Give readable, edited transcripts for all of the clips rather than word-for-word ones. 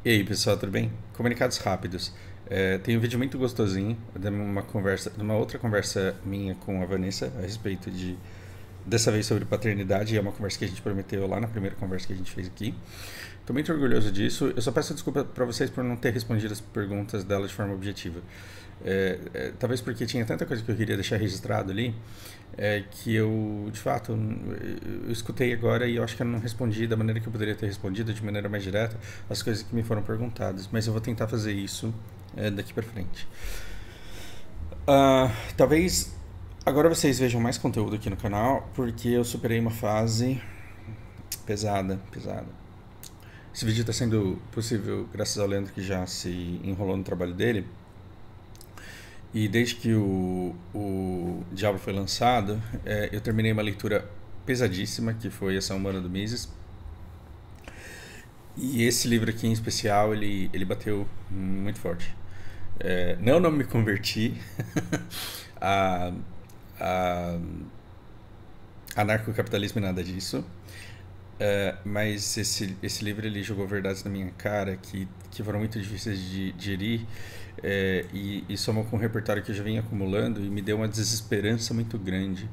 E aí, pessoal, tudo bem? Comunicados rápidos. Tem um vídeo muito gostosinho de uma outra conversa minha com a Vanessa a respeito dessa vez sobre paternidade. É uma conversa que a gente prometeu lá na primeira conversa que a gente fez aqui. Estou muito orgulhoso disso. Eu só peço desculpa para vocês por não ter respondido as perguntas dela de forma objetiva. Talvez porque tinha tanta coisa que eu queria deixar registrado ali, que eu, de fato, eu escutei agora e eu acho que eu não respondi da maneira que eu poderia ter respondido, de maneira mais direta, as coisas que me foram perguntadas. Mas eu vou tentar fazer isso daqui para frente. Talvez agora vocês vejam mais conteúdo aqui no canal, porque eu superei uma fase pesada, pesada. Esse vídeo está sendo possível graças ao Leandro, que já se enrolou no trabalho dele. E desde que o Diablo foi lançado, eu terminei uma leitura pesadíssima, que foi Ação Humana do Mises. E esse livro aqui em especial, ele bateu muito forte. Não me converti a anarcocapitalismo e nada disso. Mas esse livro ele jogou verdades na minha cara que foram muito difíceis de digerir, e somou com um repertório que eu já vinha acumulando e me deu uma desesperança muito grande.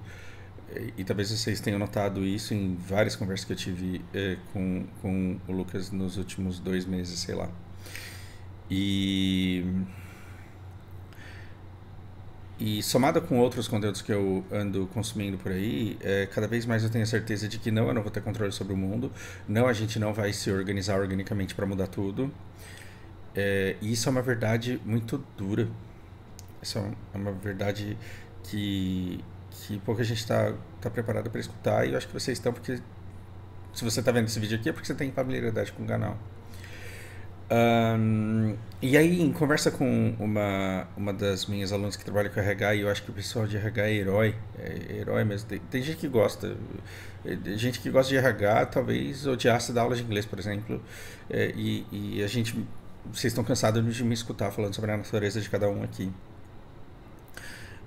E talvez vocês tenham notado isso em várias conversas que eu tive com o Lucas nos últimos 2 meses, sei lá. E somado com outros conteúdos que eu ando consumindo por aí, cada vez mais eu tenho a certeza de que eu não vou ter controle sobre o mundo, a gente não vai se organizar organicamente para mudar tudo. E isso é uma verdade muito dura. Isso é uma verdade que pouca gente está preparada para escutar, e eu acho que vocês estão, porque se você está vendo esse vídeo aqui é porque você tem familiaridade com o canal. E aí, em conversa com uma das minhas alunas que trabalha com RH, e eu acho que o pessoal de RH é herói mesmo. Tem gente que gosta. Gente que gosta de RH talvez odiasse dar aula de inglês, por exemplo. Vocês estão cansados de me escutar falando sobre a natureza de cada um aqui.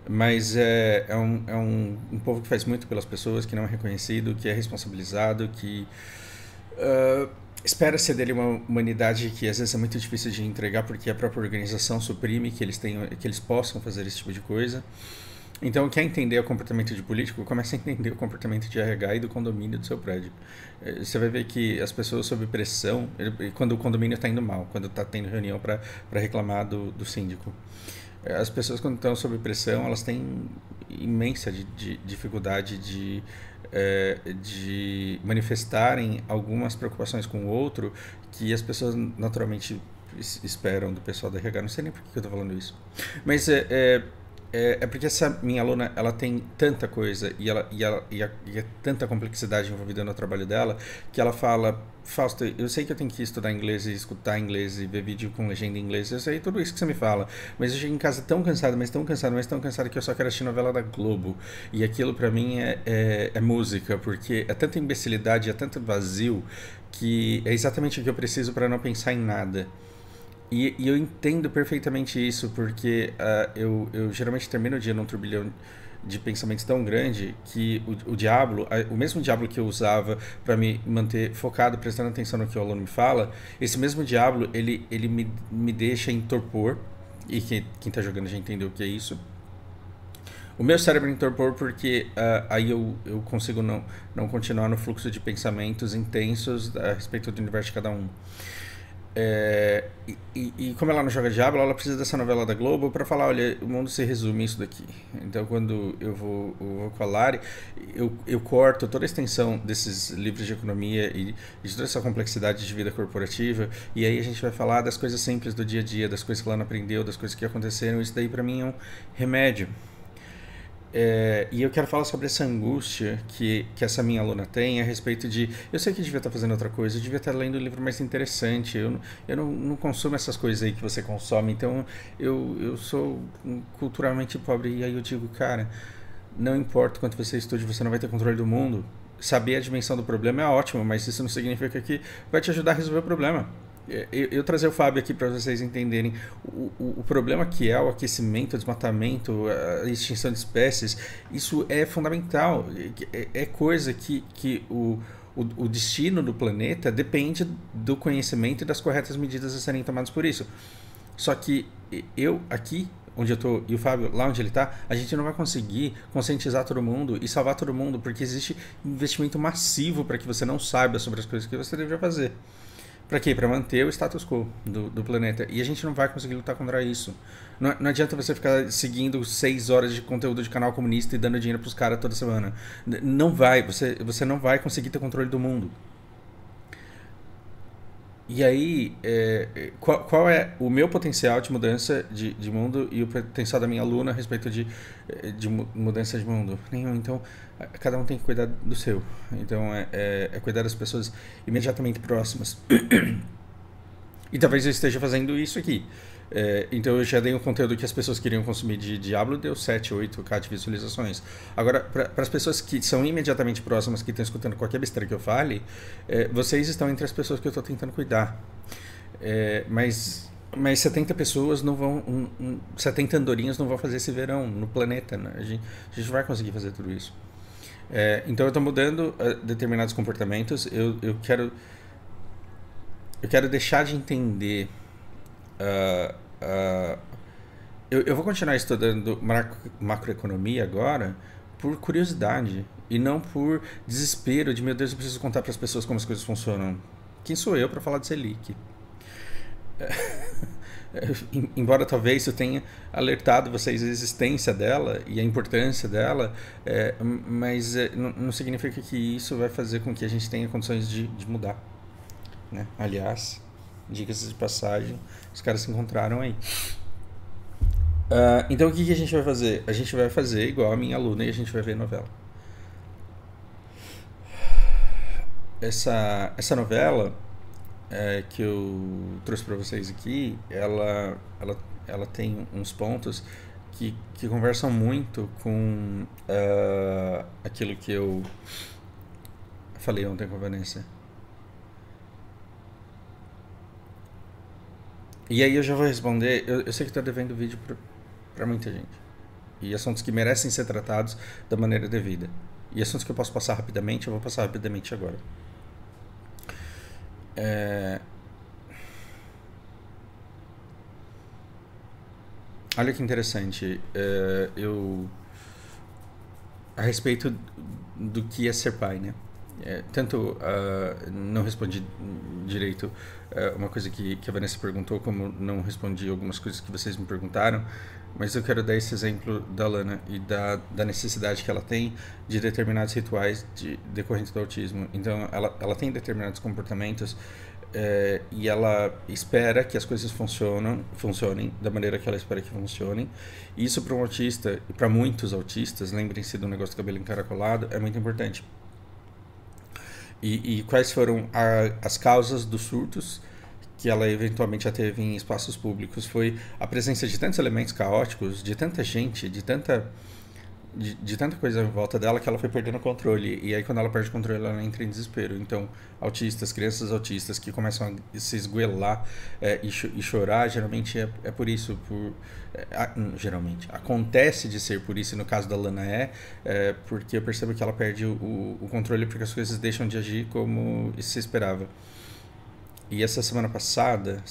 Mas é um povo que faz muito pelas pessoas, que não é reconhecido, que é responsabilizado, que espera ser dele uma humanidade que às vezes é muito difícil de entregar, porque a própria organização suprime que eles possam fazer esse tipo de coisa. Então, quer entender o comportamento de político, começa a entender o comportamento de RH e do condomínio do seu prédio. Você vai ver que as pessoas sob pressão, quando o condomínio está indo mal, quando está tendo reunião para reclamar do síndico, as pessoas, quando estão sob pressão, elas têm imensa dificuldade de manifestarem algumas preocupações com o outro que as pessoas naturalmente esperam do pessoal da RH. Não sei nem por que eu estou falando isso. Mas porque essa minha aluna, ela tem tanta coisa e é tanta complexidade envolvida no trabalho dela, que ela fala: Fausto, eu sei que eu tenho que estudar inglês e escutar inglês e ver vídeo com legenda em inglês, eu sei tudo isso que você me fala, mas eu chego em casa tão cansado, mas tão cansado, mas tão cansado, que eu só quero assistir novela da Globo. E aquilo pra mim é música, porque é tanta imbecilidade, é tanto vazio, que é exatamente o que eu preciso para não pensar em nada. E eu entendo perfeitamente isso, porque eu geralmente termino o dia num turbilhão de pensamentos tão grande que o mesmo diabo que eu usava para me manter focado, prestando atenção no que o aluno me fala, esse mesmo diabo, ele me deixa em torpor, e quem está jogando já entendeu o que é isso. O meu cérebro em torpor, porque aí eu consigo não continuar no fluxo de pensamentos intensos a respeito do universo de cada um. E como ela não joga Diablo, ela precisa dessa novela da Globo para falar: olha, o mundo se resume isso daqui. Então, quando eu vou com a Lari, eu corto toda a extensão desses livros de economia e de toda essa complexidade de vida corporativa, e aí a gente vai falar das coisas simples do dia a dia, das coisas que ela não aprendeu, das coisas que aconteceram. Isso daí para mim é um remédio. E eu quero falar sobre essa angústia que essa minha aluna tem a respeito de: eu sei que eu devia estar fazendo outra coisa, eu devia estar lendo um livro mais interessante, eu não consumo essas coisas aí que você consome, então eu sou culturalmente pobre. E aí eu digo: cara, não importa quanto você estude, você não vai ter controle do mundo. Saber a dimensão do problema é ótimo, mas isso não significa que vai te ajudar a resolver o problema. Eu trazer o Fábio aqui para vocês entenderem o problema que é o aquecimento, o desmatamento, a extinção de espécies. Isso é fundamental, é coisa que o destino do planeta depende do conhecimento e das corretas medidas a serem tomadas por isso. Só que eu aqui, onde eu tô, e o Fábio, lá onde ele tá, a gente não vai conseguir conscientizar todo mundo e salvar todo mundo, porque existe investimento massivo para que você não saiba sobre as coisas que você deveria fazer. Para quê? Para manter o status quo do planeta. E a gente não vai conseguir lutar contra isso. Não adianta você ficar seguindo 6 horas de conteúdo de canal comunista e dando dinheiro pros caras toda semana. Não vai. Você não vai conseguir ter controle do mundo. E aí, qual é o meu potencial de mudança de mundo e o potencial da minha aluna a respeito de mudança de mundo? Nenhum. Então, cada um tem que cuidar do seu. Então, é cuidar das pessoas imediatamente próximas. E talvez eu esteja fazendo isso aqui. Então eu já dei um conteúdo que as pessoas queriam consumir de Diablo, deu 7, 8K de visualizações. Agora, para as pessoas que são imediatamente próximas, que estão escutando qualquer besteira que eu fale, vocês estão entre as pessoas que eu estou tentando cuidar. Mas 70 pessoas não vão. 70 andorinhas não vão fazer esse verão no planeta. Né? A gente vai conseguir fazer tudo isso. Então eu estou mudando determinados comportamentos. Eu quero deixar de entender. Eu vou continuar estudando macroeconomia agora por curiosidade e não por desespero de, meu Deus, eu preciso contar para as pessoas como as coisas funcionam. Quem sou eu para falar de Selic? Embora talvez eu tenha alertado vocês a existência dela e a importância dela, mas não significa que isso vai fazer com que a gente tenha condições de mudar. Né? Aliás, dicas de passagem, os caras se encontraram aí. Então o que a gente vai fazer? A gente vai fazer igual a minha aluna e a gente vai ver novela. Essa novela que eu trouxe para vocês aqui, ela tem uns pontos que conversam muito com aquilo que eu falei ontem com a Vanessa. E aí eu já vou responder. Eu sei que estou devendo vídeo para muita gente. E assuntos que merecem ser tratados da maneira devida. E assuntos que eu posso passar rapidamente, eu vou passar rapidamente agora. Olha que interessante. A respeito do que é ser pai, né? Não respondi direito uma coisa que a Vanessa perguntou, como não respondi algumas coisas que vocês me perguntaram, mas eu quero dar esse exemplo da Lana e da necessidade que ela tem de determinados rituais decorrentes do autismo. Então ela tem determinados comportamentos e ela espera que as coisas funcionem da maneira que ela espera que funcionem. E isso para um autista e para muitos autistas, lembrem-se do negócio do cabelo encaracolado, é muito importante. E quais foram as causas dos surtos que ela eventualmente já teve em espaços públicos? Foi a presença de tantos elementos caóticos, de tanta gente, de tanta coisa em volta dela, que ela foi perdendo o controle. E aí quando ela perde o controle, ela entra em desespero. Então, crianças autistas que começam a se esgoelar e chorar, geralmente é por isso. Geralmente. Acontece de ser por isso, e no caso da Lana porque eu percebo que ela perde o controle porque as coisas deixam de agir como se esperava. E essa semana passada,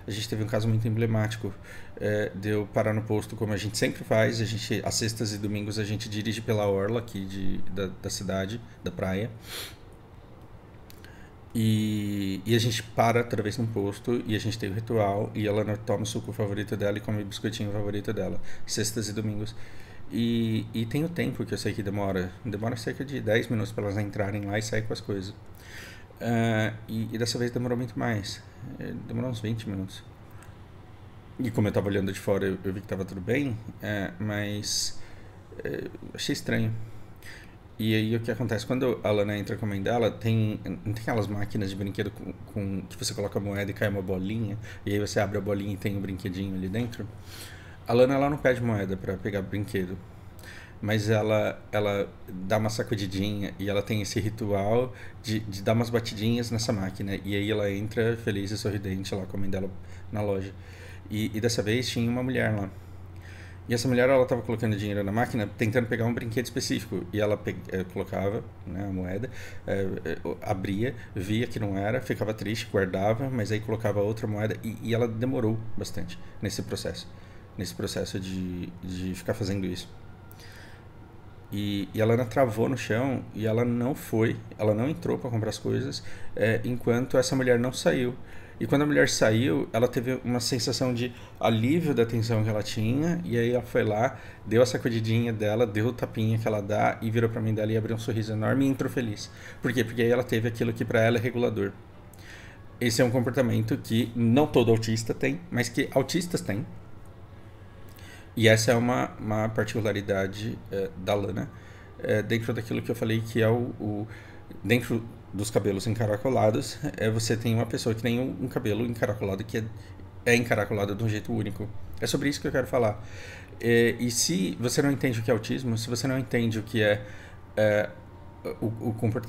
a gente teve um caso muito emblemático de eu parar no posto, como a gente sempre faz. Às sextas e domingos a gente dirige pela orla aqui da cidade, da praia. E a gente para toda vez num posto e a gente tem o ritual e ela toma o suco favorito dela e come o biscoitinho favorito dela, sextas e domingos. E tem o tempo que eu sei que demora cerca de 10 minutos para elas entrarem lá e sair com as coisas. E dessa vez demorou muito mais. Demorou uns 20 minutos. E como eu estava olhando de fora, eu vi que estava tudo bem, mas achei estranho. E aí o que acontece? Quando a Lana entra com a mãe dela, não tem aquelas máquinas de brinquedo que você coloca a moeda e cai uma bolinha, e aí você abre a bolinha e tem um brinquedinho ali dentro? A Lana, ela não pede moeda para pegar brinquedo, mas ela dá uma sacudidinha e ela tem esse ritual de dar umas batidinhas nessa máquina. E aí ela entra feliz e sorridente lá com a mãe dela na loja. E dessa vez tinha uma mulher lá. E essa mulher, ela estava colocando dinheiro na máquina, tentando pegar um brinquedo específico. E ela colocava, né, a moeda, abria, via que não era, ficava triste, guardava, mas aí colocava outra moeda. E ela demorou bastante nesse processo de ficar fazendo isso. E a Lana travou no chão e ela não entrou para comprar as coisas enquanto essa mulher não saiu. E quando a mulher saiu, ela teve uma sensação de alívio da tensão que ela tinha, e aí ela foi lá, deu a sacudidinha dela, deu o tapinha que ela dá, e virou pra mim dela e abriu um sorriso enorme e entrou feliz. Por quê? Porque aí ela teve aquilo que pra ela é regulador. Esse é um comportamento que não todo autista tem, mas que autistas têm. E essa é uma particularidade da Lana, dentro daquilo que eu falei que é dentro dos cabelos encaracolados, você tem uma pessoa que tem um cabelo encaracolado que é encaracolado de um jeito único. É sobre isso que eu quero falar. E se você não entende o que é autismo, se você não entende o que é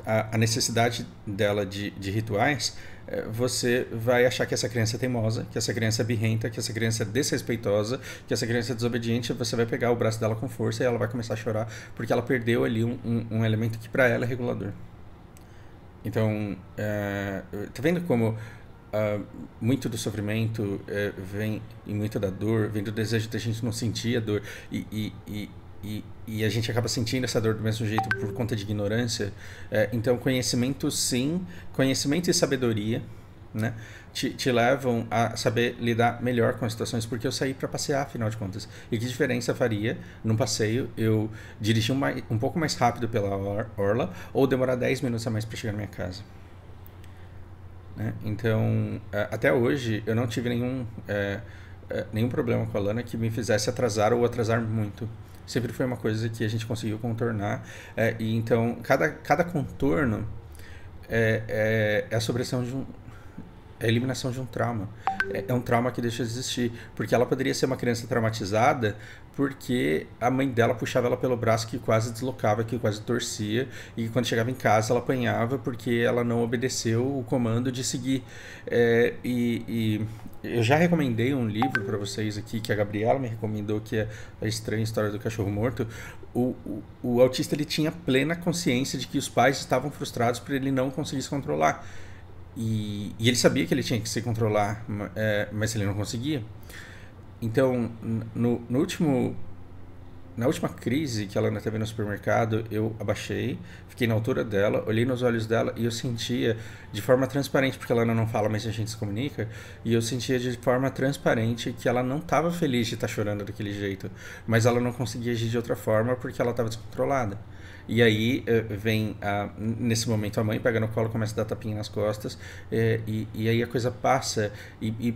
a necessidade dela de rituais, você vai achar que essa criança é teimosa, que essa criança é birrenta, que essa criança é desrespeitosa, que essa criança é desobediente. Você vai pegar o braço dela com força e ela vai começar a chorar porque ela perdeu ali um elemento que para ela é regulador. Então, tá vendo como muito do sofrimento vem, e muito da dor, vem do desejo da gente não sentir a dor, e a gente acaba sentindo essa dor do mesmo jeito por conta de ignorância. Então, conhecimento sim, conhecimento e sabedoria, né, te levam a saber lidar melhor com as situações, porque eu saí para passear, afinal de contas. E que diferença faria num passeio eu dirigir um pouco mais rápido pela orla ou demorar 10 minutos a mais para chegar na minha casa? Né? Então, até hoje, eu não tive nenhum problema com a Lana que me fizesse atrasar ou atrasar muito. Sempre foi uma coisa que a gente conseguiu contornar. E então, cada contorno é a supressão é a eliminação de um trauma. É um trauma que deixa de existir. Porque ela poderia ser uma criança traumatizada porque a mãe dela puxava ela pelo braço que quase deslocava, que quase torcia, e quando chegava em casa ela apanhava porque ela não obedeceu o comando de seguir. E eu já recomendei um livro para vocês aqui, que a Gabriela me recomendou, que é A Estranha História do Cachorro Morto. O autista, ele tinha plena consciência de que os pais estavam frustrados por ele não conseguir se controlar. E ele sabia que ele tinha que se controlar, mas ele não conseguia. Então, na última crise que ela ainda teve no supermercado, eu abaixei, fiquei na altura dela, olhei nos olhos dela e eu sentia de forma transparente, porque ela ainda não fala, mas a gente se comunica, e eu sentia de forma transparente que ela não estava feliz de estar chorando daquele jeito, mas ela não conseguia agir de outra forma porque ela estava descontrolada. E aí vem, nesse momento, a mãe pega no colo, começa a dar tapinha nas costas, e aí a coisa passa,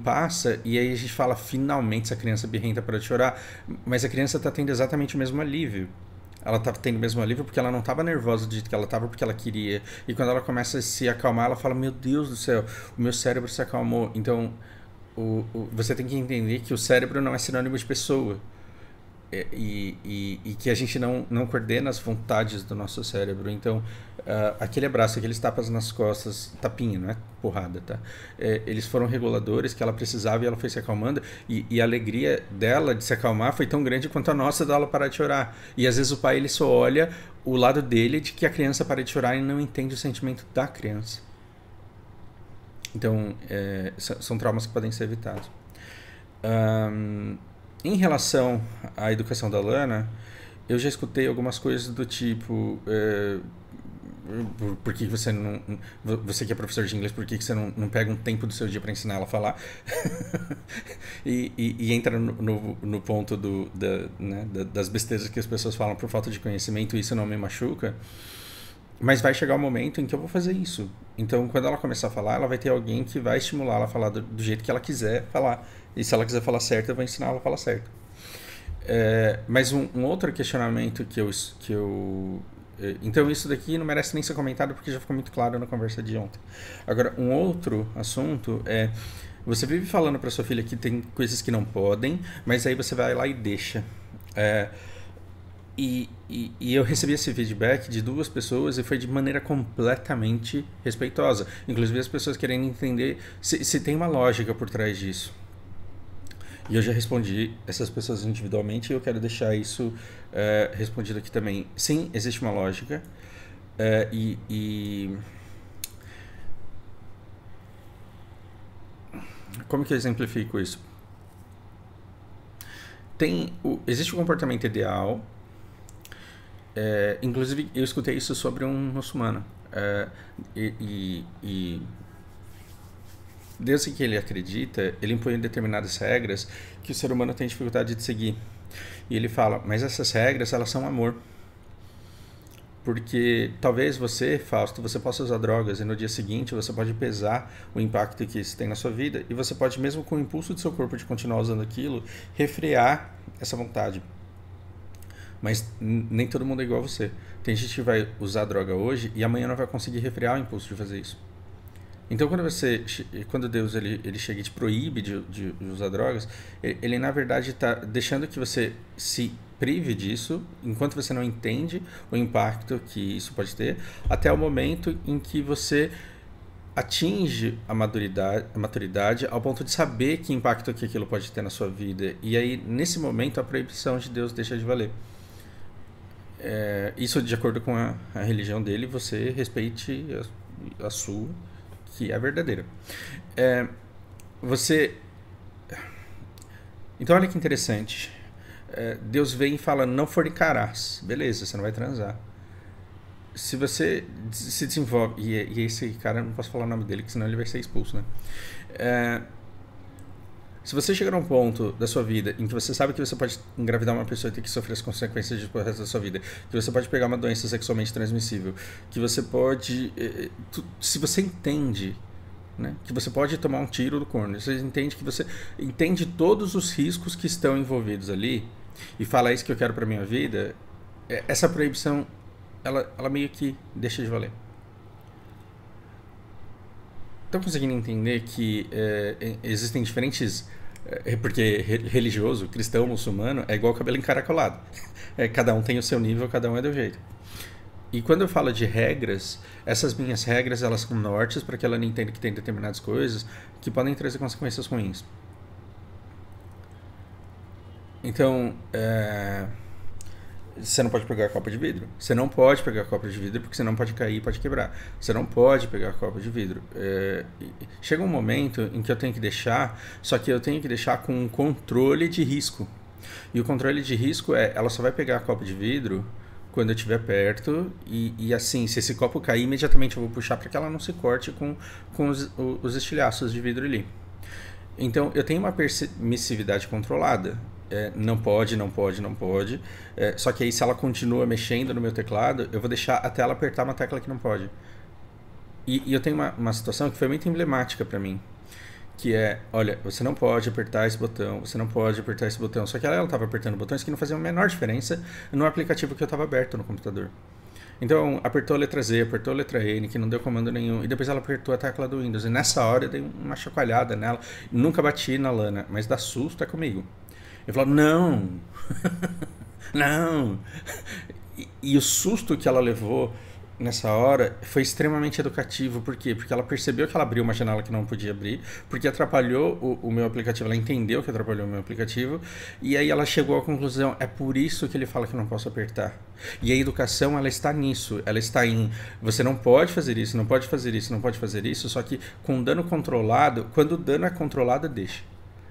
passa, e aí a gente fala, finalmente essa criança birrenta para de chorar, mas a criança está tendo exatamente o mesmo alívio. Ela está tendo o mesmo alívio porque ela não estava nervosa do jeito que ela estava, porque ela queria. E quando ela começa a se acalmar, ela fala, meu Deus do céu, o meu cérebro se acalmou. Então, você tem que entender que o cérebro não é sinônimo de pessoa. E que a gente não coordena as vontades do nosso cérebro. Então, aquele abraço, aqueles tapas nas costas, tapinha, não é porrada, tá? Eles foram reguladores que ela precisava e ela foi se acalmando. E a alegria dela de se acalmar foi tão grande quanto a nossa dela parar de chorar. E às vezes o pai, ele só olha o lado dele de que a criança para de chorar e não entende o sentimento da criança. Então, são traumas que podem ser evitados. Em relação à educação da Lana, eu já escutei algumas coisas do tipo, por que você não, você que é professor de inglês, por que você não pega um tempo do seu dia para ensinar ela a falar? e entra no ponto né, das besteiras que as pessoas falam por falta de conhecimento, e isso não me machuca. Mas vai chegar um momento em que eu vou fazer isso. Então, quando ela começar a falar, ela vai ter alguém que vai estimular ela a falar do jeito que ela quiser falar. E se ela quiser falar certo, eu vou ensinar ela a falar certo. Mas um outro questionamento que eu... Então, isso daqui não merece nem ser comentado, porque já ficou muito claro na conversa de ontem. Agora, um outro assunto é... Você vive falando para sua filha que tem coisas que não podem, mas aí você vai lá e deixa. E eu recebi esse feedback de 2 pessoas e foi de maneira completamente respeitosa. Inclusive as pessoas querendo entender se tem uma lógica por trás disso. E eu já respondi essas pessoas individualmente e eu quero deixar isso respondido aqui também. Sim, existe uma lógica. E como que eu exemplifico isso? Existe um comportamento ideal. Inclusive, eu escutei isso sobre um muçulmano. E desde que ele acredita, ele impõe determinadas regras que o ser humano tem dificuldade de seguir. E ele fala, mas essas regras, elas são amor. Porque talvez você, Fausto, você possa usar drogas e no dia seguinte você pode pesar o impacto que isso tem na sua vida e você pode, mesmo com o impulso do seu corpo de continuar usando aquilo, refrear essa vontade. Mas nem todo mundo é igual a você. Tem gente que vai usar droga hoje e amanhã não vai conseguir refrear o impulso de fazer isso. Então, quando Deus ele chega e te proíbe de usar drogas, ele na verdade está deixando que você se prive disso, enquanto você não entende o impacto que isso pode ter, até o momento em que você atinge a maturidade ao ponto de saber que impacto que aquilo pode ter na sua vida. E aí, nesse momento, a proibição de Deus deixa de valer. Isso de acordo com a religião dele, você respeite a sua, que é verdadeira. Então olha que interessante. Deus vem e fala, não fornicarás. Beleza, você não vai transar. Se você se desenvolve... E esse cara, não posso falar o nome dele, porque senão ele vai ser expulso, né? Se você chegar a um ponto da sua vida em que você sabe que você pode engravidar uma pessoa e ter que sofrer as consequências disso pro resto da sua vida, que você pode pegar uma doença sexualmente transmissível, que você pode... Se você entende, né, que você pode tomar um tiro do corno, você entende que você entende todos os riscos que estão envolvidos ali e fala, é isso que eu quero pra minha vida, essa proibição, ela meio que deixa de valer. Estão conseguindo entender que existem diferentes... porque religioso, cristão, muçulmano, é igual cabelo encaracolado. Cada um tem o seu nível, cada um é do jeito. E quando eu falo de regras, essas minhas regras, elas são nortes para que ela entenda que tem determinadas coisas que podem trazer consequências ruins. Então, você não pode pegar copa de vidro. Você não pode pegar copa de vidro porque você não pode cair e pode quebrar. Você não pode pegar copa de vidro. Chega um momento em que eu tenho que deixar, só que eu tenho que deixar com um controle de risco. E o controle de risco ela só vai pegar a copa de vidro quando eu estiver perto e assim, se esse copo cair, imediatamente eu vou puxar para que ela não se corte com os estilhaços de vidro ali. Então, eu tenho uma permissividade controlada. Não pode, não pode, não pode. Só que aí, se ela continua mexendo no meu teclado, eu vou deixar até ela apertar uma tecla que não pode. E eu tenho uma situação que foi muito emblemática para mim. Que olha, você não pode apertar esse botão, você não pode apertar esse botão. Só que ela estava apertando botões que não faziam a menor diferença no aplicativo que eu estava aberto no computador. Então, apertou a letra Z, apertou a letra N, que não deu comando nenhum, e depois ela apertou a tecla do Windows. E nessa hora eu dei uma chacoalhada nela. Nunca bati na Lana, mas dá susto comigo. Eu falo, não, não. E o susto que ela levou nessa hora foi extremamente educativo. Por quê? Porque ela percebeu que ela abriu uma janela que não podia abrir, porque atrapalhou o meu aplicativo. Ela entendeu que atrapalhou o meu aplicativo, e aí ela chegou à conclusão, é por isso que ele fala que eu não posso apertar. E a educação, ela está nisso, ela está em, você não pode fazer isso, não pode fazer isso, não pode fazer isso, só que com dano controlado, quando o dano é controlado, deixa.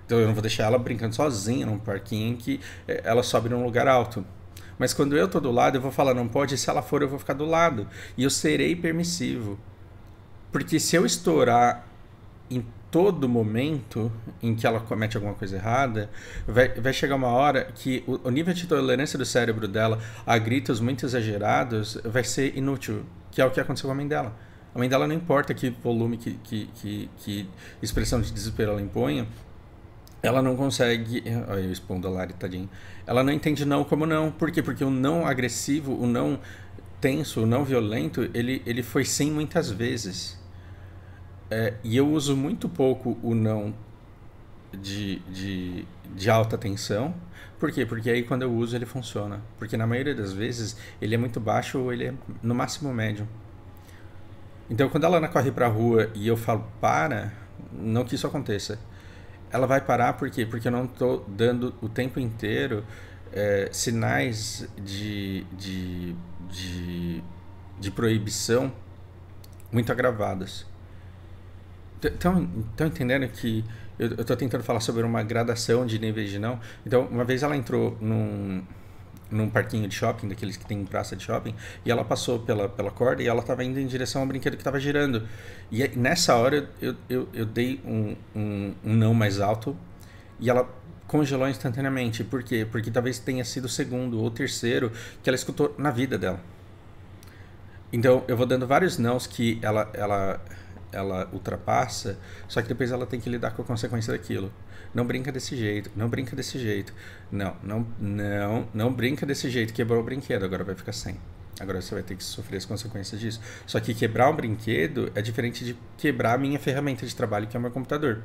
Então eu não vou deixar ela brincando sozinha num parquinho em que ela sobe num lugar alto. Mas quando eu tô do lado, eu vou falar, não pode, e se ela for, eu vou ficar do lado. E eu serei permissivo. Porque se eu estourar em todo momento em que ela comete alguma coisa errada, vai chegar uma hora que o nível de tolerância do cérebro dela a gritos muito exagerados vai ser inútil, que é o que aconteceu com a mãe dela. A mãe dela não importa que volume, que expressão de desespero ela imponha, ela não consegue... Olha eu expondo a Lari, tadinho. Ela não entende não como não. Por quê? Porque o não agressivo, o não tenso, o não violento, ele foi sim muitas vezes. E eu uso muito pouco o não de alta tensão. Por quê? Porque aí quando eu uso ele funciona. Porque na maioria das vezes ele é muito baixo ou ele é no máximo médio. Então quando a Lana corre pra rua e eu falo para, não que isso aconteça. ela vai parar por quê? Porque eu não estou dando o tempo inteiro sinais de proibição muito agravadas. Estão entendendo que eu estou tentando falar sobre uma gradação de níveis de não? Então, uma vez ela entrou num parquinho de shopping, daqueles que tem em praça de shopping, e ela passou pela corda e ela estava indo em direção ao brinquedo que estava girando. E nessa hora eu dei um não mais alto e ela congelou instantaneamente. Por quê? Porque talvez tenha sido o segundo ou terceiro que ela escutou na vida dela. Então eu vou dando vários nãos que ela ultrapassa, só que depois ela tem que lidar com a consequência daquilo. Não brinca desse jeito, não brinca desse jeito. Não brinca desse jeito. Quebrou o brinquedo, agora vai ficar sem. Agora você vai ter que sofrer as consequências disso. Só que quebrar um brinquedo é diferente de quebrar a minha ferramenta de trabalho, que é o meu computador.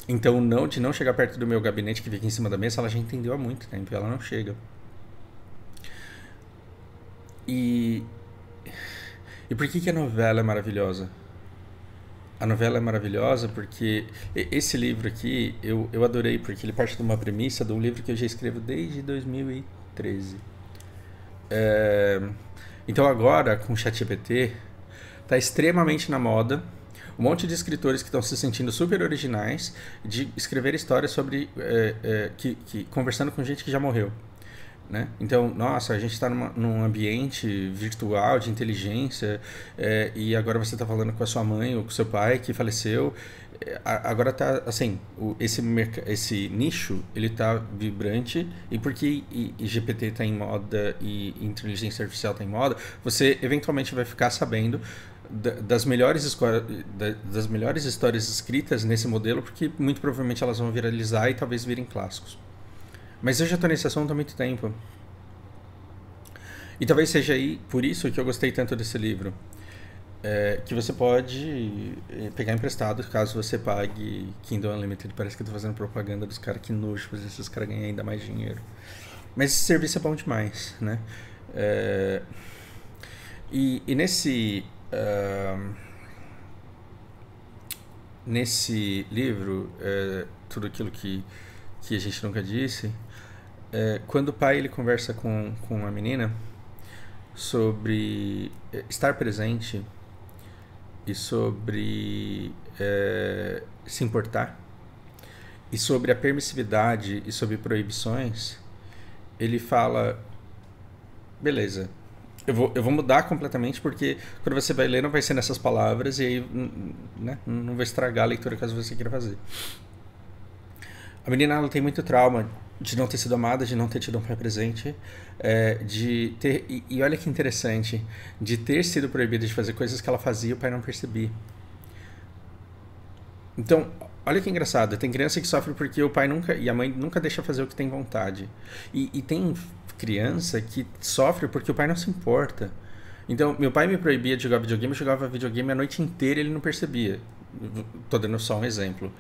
Então, de não chegar perto do meu gabinete que fica em cima da mesa, ela já entendeu há muito tempo e ela não chega. E por que a novela é maravilhosa? A novela é maravilhosa porque esse livro aqui eu adorei, porque ele parte de uma premissa de um livro que eu já escrevo desde 2013. Então agora, com o ChatGPT, está extremamente na moda um monte de escritores que estão se sentindo super originais de escrever histórias sobre conversando com gente que já morreu. Né? Então, nossa, a gente está num ambiente virtual de inteligência e agora você está falando com a sua mãe ou com o seu pai que faleceu. Agora está assim, esse nicho ele está vibrante e porque GPT está em moda e inteligência artificial está em moda, você eventualmente vai ficar sabendo das melhores histórias escritas nesse modelo, porque muito provavelmente elas vão viralizar e talvez virem clássicos. Mas eu já estou nesse assunto há muito tempo. E talvez seja aí por isso que eu gostei tanto desse livro. Que você pode pegar emprestado caso você pague Kindle Unlimited. Parece que eu tô fazendo propaganda dos caras, que nojo fazer esses caras ganharem ainda mais dinheiro. Mas esse serviço é bom demais, né? E nesse livro, tudo aquilo que a gente nunca disse, quando o pai ele conversa com a menina sobre estar presente e sobre se importar e sobre a permissividade e sobre proibições, ele fala, beleza, eu vou mudar completamente, porque quando você vai ler não vai ser nessas palavras e aí, né, não vai estragar a leitura caso você queira fazer. A menina ela tem muito trauma de não ter sido amada, de não ter tido um pai presente, de ter e olha que interessante, de ter sido proibida de fazer coisas que ela fazia e o pai não percebia. Então, olha que engraçado, tem criança que sofre porque o pai nunca e a mãe nunca deixa fazer o que tem vontade. E tem criança que sofre porque o pai não se importa. Então, meu pai me proibia de jogar videogame, eu jogava videogame a noite inteira e ele não percebia. Tô dando só um exemplo.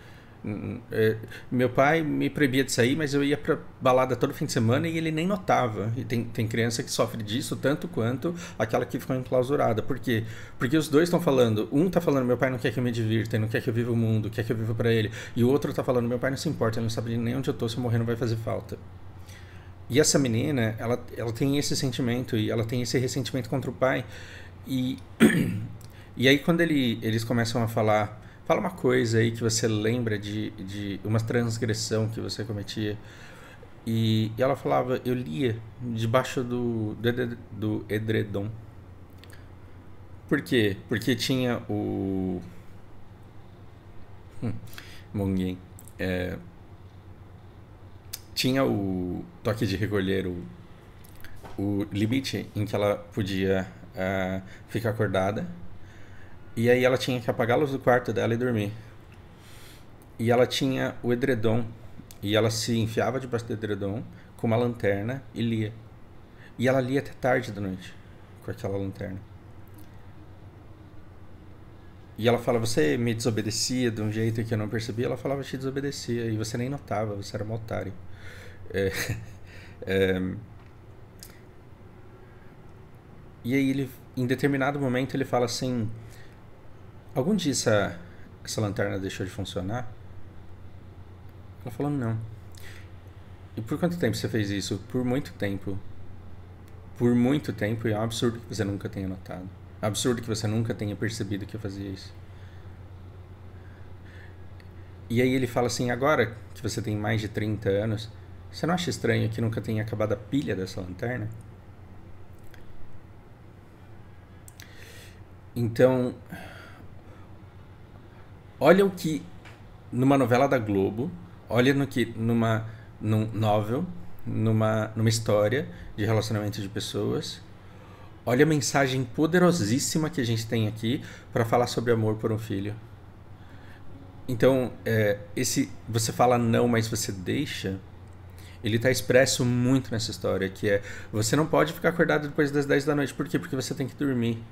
Meu pai me proibia de sair, mas eu ia pra balada todo fim de semana e ele nem notava. E tem criança que sofre disso tanto quanto aquela que ficou enclausurada. Por quê? Porque os dois estão falando, um tá falando, meu pai não quer que eu me divirta, ele não quer que eu viva o mundo, quer que eu viva pra ele. E o outro tá falando, meu pai não se importa, ele não sabe nem onde eu tô, se eu morrer não vai fazer falta. E essa menina, ela tem esse sentimento e ela tem esse ressentimento contra o pai. E, e aí quando eles começam a falar, fala uma coisa aí que você lembra de uma transgressão que você cometia. E ela falava, eu lia debaixo do edredom. Por quê? Porque tinha o... Monguém. Tinha o toque de recolher, o limite em que ela podia ficar acordada. E aí ela tinha que apagar a luz do quarto dela e dormir. E ela tinha o edredom. E ela se enfiava debaixo do edredom com uma lanterna e lia. E ela lia até tarde da noite com aquela lanterna. E ela fala, você me desobedecia de um jeito que eu não percebia. Ela falava, eu te desobedecia. E você nem notava, você era um otário. E aí ele, em determinado momento, ele fala assim, algum dia essa lanterna deixou de funcionar? Ela falou, não. E por quanto tempo você fez isso? Por muito tempo. Por muito tempo, e é um absurdo que você nunca tenha notado. É um absurdo que você nunca tenha percebido que eu fazia isso. E aí ele fala assim, agora que você tem mais de 30 anos, você não acha estranho que nunca tenha acabado a pilha dessa lanterna? Então, olha o que numa novela da Globo, olha no que num novel, numa história de relacionamento de pessoas. Olha a mensagem poderosíssima que a gente tem aqui para falar sobre amor por um filho. Então, esse você fala não, mas você deixa, ele está expresso muito nessa história, que é você não pode ficar acordado depois das 10 da noite. Por quê? Porque você tem que dormir.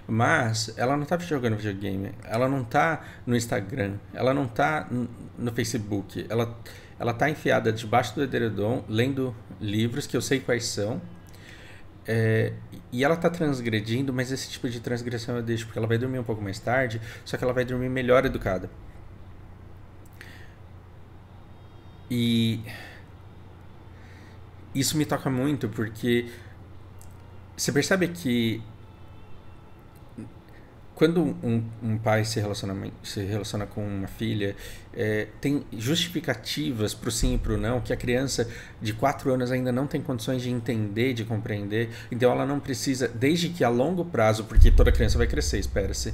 Mas ela não tá jogando videogame, ela não tá no Instagram, ela não tá no Facebook, ela tá enfiada debaixo do edredom, lendo livros que eu sei quais são, e ela tá transgredindo, mas esse tipo de transgressão eu deixo, porque ela vai dormir um pouco mais tarde, só que ela vai dormir melhor educada. E isso me toca muito, porque você percebe que quando um pai se relaciona com uma filha, tem justificativas para o sim e para o não, que a criança de 4 anos ainda não tem condições de entender, de compreender. Então ela não precisa, desde que a longo prazo, porque toda criança vai crescer, espera-se,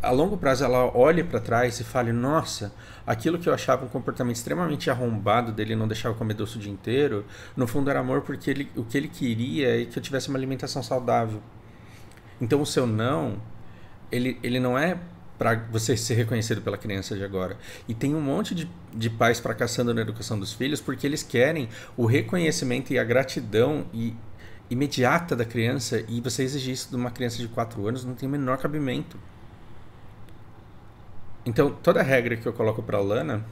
a longo prazo ela olhe para trás e fale, nossa, aquilo que eu achava um comportamento extremamente arrombado dele, não deixar eu comer doce o dia inteiro, no fundo era amor, porque o que ele queria é que eu tivesse uma alimentação saudável. Então o seu não, ele não é para você ser reconhecido pela criança de agora. E tem um monte de pais fracassando na educação dos filhos porque eles querem o reconhecimento e a gratidão imediata da criança, e você exigir isso de uma criança de 4 anos não tem o menor cabimento. Então, toda regra que eu coloco para a Lana,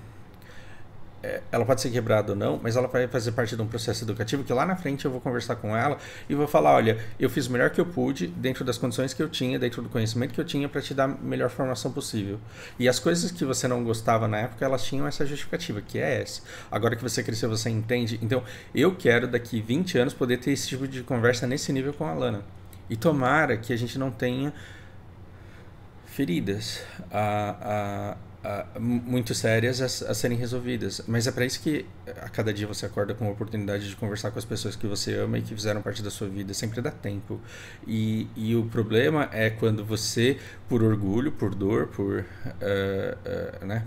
ela pode ser quebrada ou não, mas ela vai fazer parte de um processo educativo que lá na frente eu vou conversar com ela e vou falar, olha, eu fiz o melhor que eu pude dentro das condições que eu tinha, dentro do conhecimento que eu tinha, para te dar a melhor formação possível. E as coisas que você não gostava na época, elas tinham essa justificativa, que é essa. Agora que você cresceu, você entende. Então, eu quero daqui 20 anos poder ter esse tipo de conversa nesse nível com a Lana. E tomara que a gente não tenha feridas muito sérias a serem resolvidas. Mas é para isso que a cada dia você acorda com a oportunidade de conversar com as pessoas que você ama e que fizeram parte da sua vida. Sempre dá tempo. E o problema é quando você, por orgulho, por dor, né,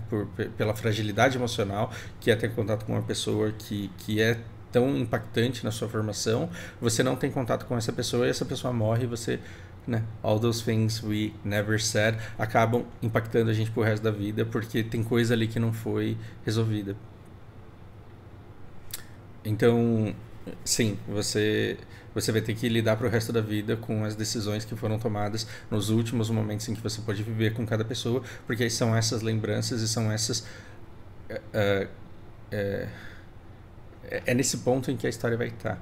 pela fragilidade emocional, que é ter contato com uma pessoa que é tão impactante na sua formação, você não tem contato com essa pessoa e essa pessoa morre e você, né, all those things we never said acabam impactando a gente pro resto da vida, porque tem coisa ali que não foi resolvida. Então, sim, você vai ter que lidar pro resto da vida com as decisões que foram tomadas nos últimos momentos em que você pode viver com cada pessoa, porque aí são essas lembranças e são essas é nesse ponto em que a história vai estar.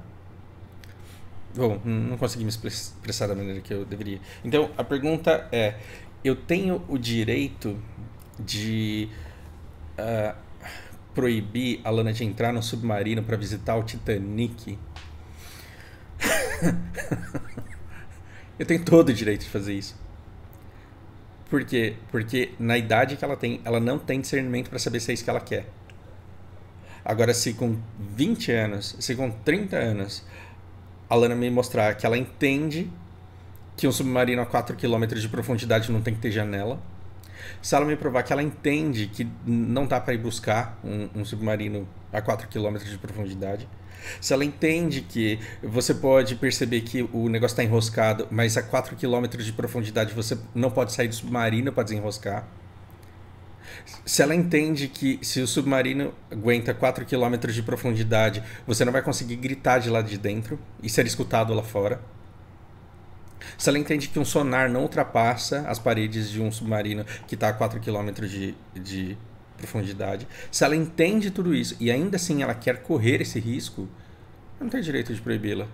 Bom, não consegui me expressar da maneira que eu deveria. Então, a pergunta é: eu tenho o direito de proibir a Lana de entrar no submarino para visitar o Titanic? Eu tenho todo o direito de fazer isso. Por quê? Porque na idade que ela tem, ela não tem discernimento para saber se é isso que ela quer. Agora, se com 20 anos, se com 30 anos, a Lana me mostrar que ela entende que um submarino a 4 quilômetros de profundidade não tem que ter janela, se ela me provar que ela entende que não dá para ir buscar um submarino a 4 quilômetros de profundidade, se ela entende que você pode perceber que o negócio está enroscado, mas a 4 quilômetros de profundidade você não pode sair do submarino para desenroscar, se ela entende que se o submarino aguenta 4 quilômetros de profundidade, você não vai conseguir gritar de lá de dentro e ser escutado lá fora, se ela entende que um sonar não ultrapassa as paredes de um submarino que está a 4 quilômetros de profundidade, se ela entende tudo isso e ainda assim ela quer correr esse risco, eu não tenho direito de proibi-la.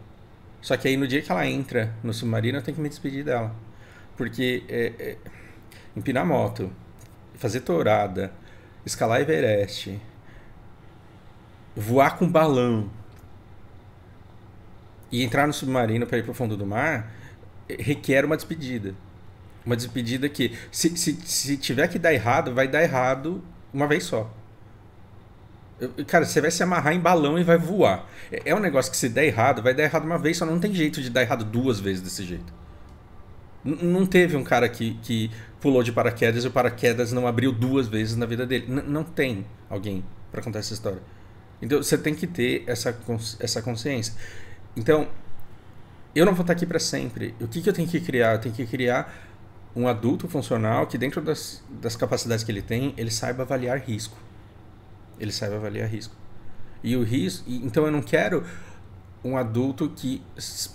Só que aí no dia que ela entra no submarino eu tenho que me despedir dela. Porque empinar moto, fazer tourada, escalar Everest, voar com balão e entrar no submarino para ir para o fundo do mar requer uma despedida. Uma despedida que, se tiver que dar errado, vai dar errado uma vez só. Cara, você vai se amarrar em balão e vai voar. É um negócio que se der errado, vai dar errado uma vez, só não tem jeito de dar errado duas vezes desse jeito. Não teve um cara que pulou de paraquedas e o paraquedas não abriu duas vezes na vida dele. Não tem alguém para contar essa história. Então você tem que ter essa consciência. Então, eu não vou estar aqui para sempre. O que eu tenho que criar? Eu tenho que criar um adulto funcional que, dentro das capacidades que ele tem, ele saiba avaliar risco. Ele saiba avaliar risco. E o risco. Então eu não quero um adulto que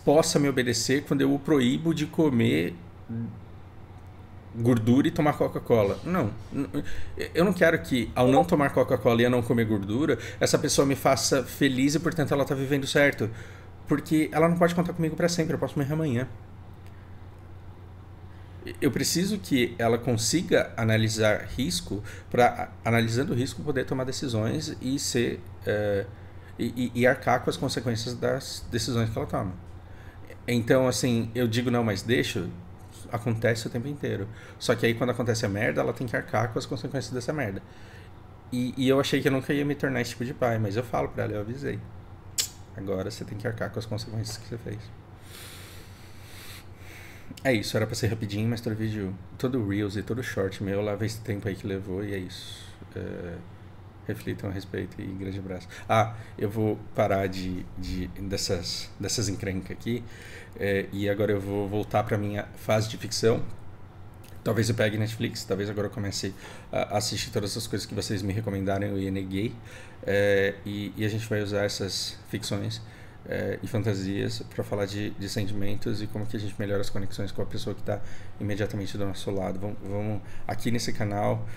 possa me obedecer quando eu o proíbo de comer gordura e tomar Coca-Cola. Não. Eu não quero que, ao não tomar Coca-Cola e a não comer gordura, essa pessoa me faça feliz e, portanto, ela está vivendo certo. Porque ela não pode contar comigo para sempre. Eu posso morrer amanhã. Eu preciso que ela consiga analisar risco para, analisando o risco, poder tomar decisões e ser e arcar com as consequências das decisões que ela toma. Então, assim, eu digo não, mas deixa, acontece o tempo inteiro. Só que aí, quando acontece a merda, ela tem que arcar com as consequências dessa merda. E eu achei que eu nunca ia me tornar esse tipo de pai, mas eu falo pra ela, eu avisei. Agora você tem que arcar com as consequências que você fez. É isso, era pra ser rapidinho, mas todo vídeo, todo Reels e todo Short meu, leva esse tempo aí que levou e é isso. Reflitam a respeito e grande abraço. Eu vou parar dessas encrencas aqui e agora eu vou voltar pra minha fase de ficção. Talvez eu pegue Netflix, talvez agora eu comece a assistir todas as coisas que vocês me recomendarem, eu neguei. E a gente vai usar essas ficções e fantasias para falar de sentimentos e como que a gente melhora as conexões com a pessoa que está imediatamente do nosso lado. Vamos aqui nesse canal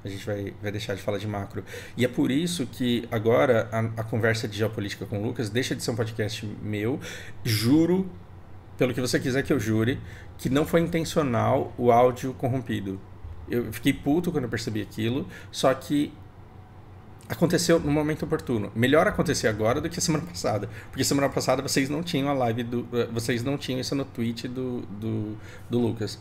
a gente vai deixar de falar de macro. E é por isso que agora a conversa de geopolítica com o Lucas deixa de ser um podcast meu. Juro, pelo que você quiser que eu jure, que não foi intencional o áudio corrompido. Eu fiquei puto quando eu percebi aquilo, só que aconteceu no momento oportuno. Melhor acontecer agora do que a semana passada. Porque semana passada vocês não tinham a live vocês não tinham isso no tweet do Lucas.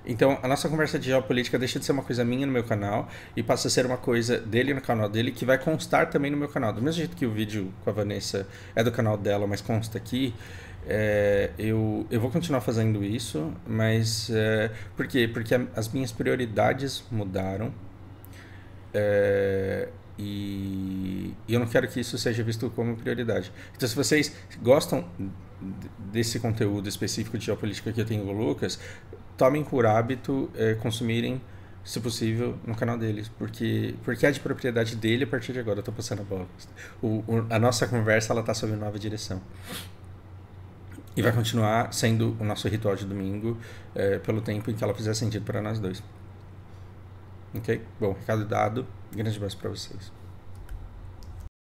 Então, a nossa conversa de geopolítica deixa de ser uma coisa minha no meu canal e passa a ser uma coisa dele no canal dele, que vai constar também no meu canal. Do mesmo jeito que o vídeo com a Vanessa é do canal dela, mas consta aqui, eu vou continuar fazendo isso, mas... por quê? Porque as minhas prioridades mudaram. E eu não quero que isso seja visto como prioridade. Então, se vocês gostam desse conteúdo específico de geopolítica que eu tenho com o Lucas, tomem por hábito consumirem, se possível, no canal deles, porque é de propriedade dele a partir de agora. Eu estou passando a bola. A nossa conversa está sob nova direção. E vai continuar sendo o nosso ritual de domingo pelo tempo em que ela fizer sentido para nós dois. Ok? Bom, recado dado. Grande abraço para vocês.